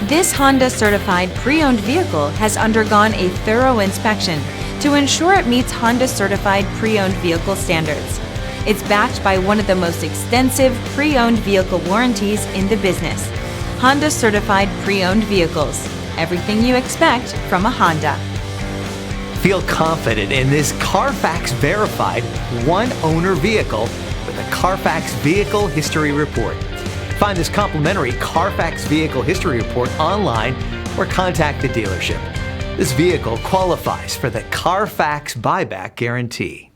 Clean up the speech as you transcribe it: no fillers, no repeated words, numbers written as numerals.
This Honda Certified Pre-Owned vehicle has undergone a thorough inspection to ensure it meets Honda Certified Pre-Owned vehicle standards. It's backed by one of the most extensive pre-owned vehicle warranties in the business. Honda Certified Pre-Owned vehicles. Everything you expect from a Honda. Feel confident in this CARFAX verified one-owner vehicle with a CARFAX Vehicle History Report. Find this complimentary CARFAX Vehicle History Report online or contact the dealership. This vehicle qualifies for the CARFAX Buyback Guarantee.